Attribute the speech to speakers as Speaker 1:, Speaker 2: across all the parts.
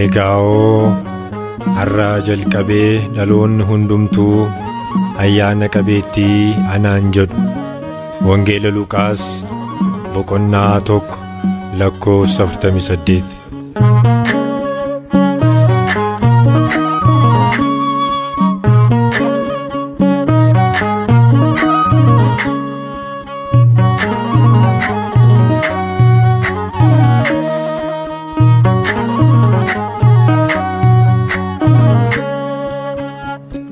Speaker 1: Egaa'oo har'aa jalqabee dhaloonni hundumtuu ayyaana qabeettii anaan jedhu. Wangeela Luqaas boqonnaa 1:48.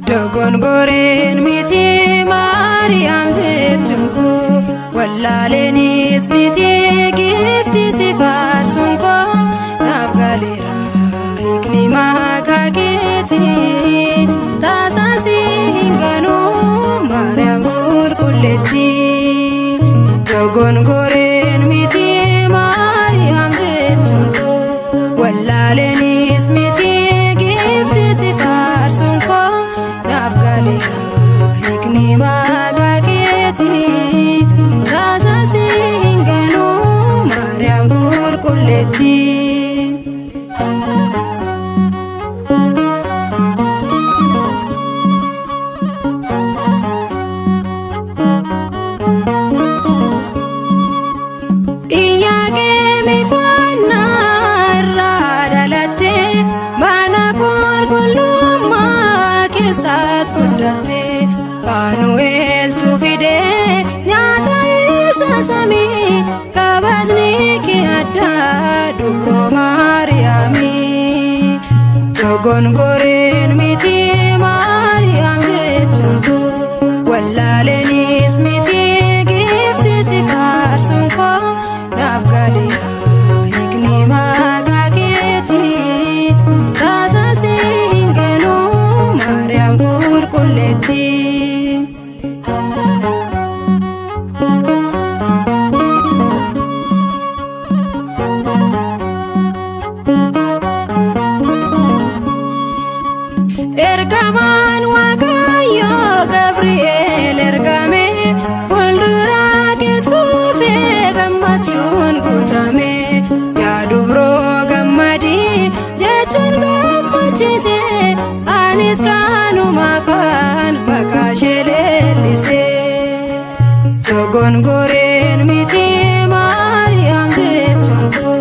Speaker 2: Dogongoreen miti Maariyaam jettuunko wallaaleenis miti gifti si faarsuun koo naaf galeera hiikni maqaa keetii taasisi hin ganuu Maariyaam qulqulleetti. Dogongoreen miti Maariyaam jettuunko wallaaleenis miti gifti si faarsuun koo hiikni maqaa keetii taasisi hin ganuu Maariyaam qulqulleetti. Iyyaaqeemi faannaa irraa dhalattee mana qulqullummaa keessaatti guddatte. Faanu'eeltu fidee nyaata isa samii kabajni kee addaa dubroo Maariyaamii. Dogongoreen miti Maariyaam jettuunko wallaaleenis miti gifti si faarsuun koo naaf galeera hiikni maqaa keetii taasisi hin ganuu Maariyaam qulqulleetti. Ergamaan Waaqayyoo Gabri'eel ergame fuuldura kees kuufee gammachuun guutame. Yaa dubroo gammadii jechuun gammachiise anis kanumaafan maqaa ishee leellise. Dogongoreen miti Maariyaam jettuunko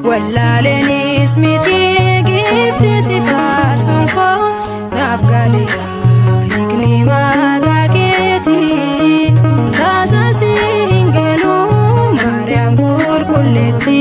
Speaker 2: wallaaleenis miti gifti si faarsuun koo naaf galeera hiikni maqaa keetii taasisi hin ganuu Maariyaam qulqulleetti.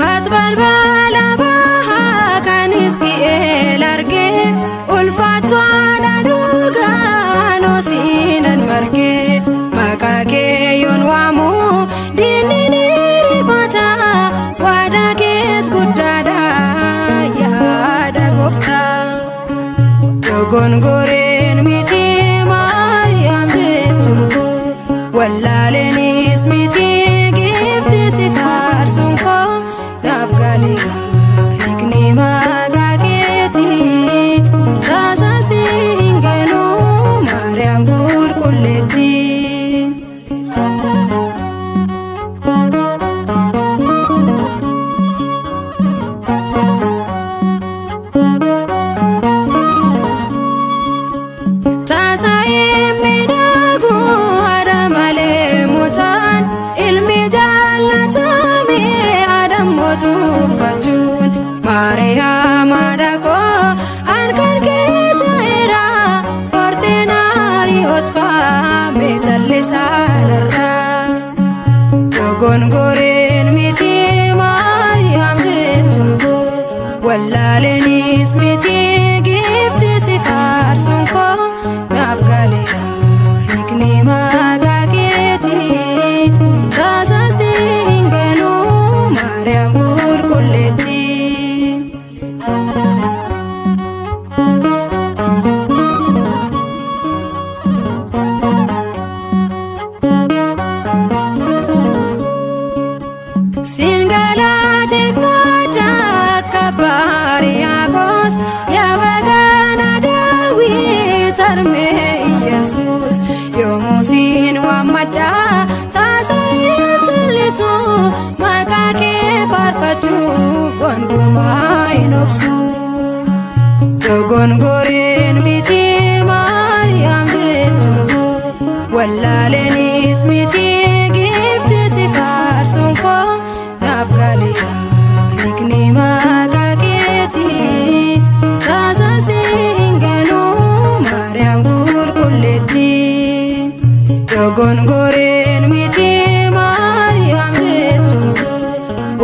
Speaker 2: Ati balbala bahaa kan Hisqi'eel argee ulfaatwaadhaan dhugaan hoosiinan margee maqaa kee yoon waamu diinni ni rifata waadaa keet guddaadha yaada gooftaa. Dogongoreen miti Maariyaam jettuunko wallaaleenis miti gifti si faarsuun koo naaf galeera hiikni maqaa keetii taasisi hin ganuu Maariyaam qulqulleetti. Taasa'ee miidhaguu haadha malee mutaan ilmi jaallatame adamootu uffachuun Maariyaam haadha koo harkaan kee ta'eera horteen Ariyoos faame callisaa dharraa. Dogongoreen miti Maariyaam jettuunko wallaaleenis miti gifti si faarsuun koo naaf galeera hiikni maqaa keetii taasisi hin ganuu Maariyaam qulqulleetti. Siin galateeffadha arrabsu dogongoren miti Maariyaam jechuun koo wallaaleenis miti gifti si faarsuun koo naaf galeera hiikni maqaa keetii taasisi hin ganuu Maariyaam qulqulleetti dogongoren miti Maariyaam jechuun koo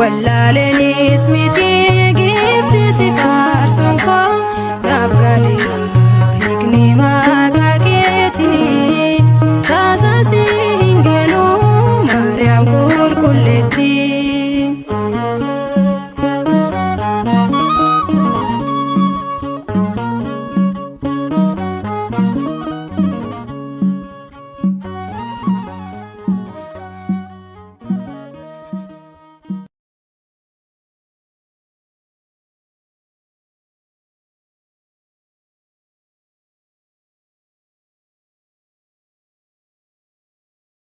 Speaker 2: wallaaleenis miti gifti si faarsuun koo naaf galeera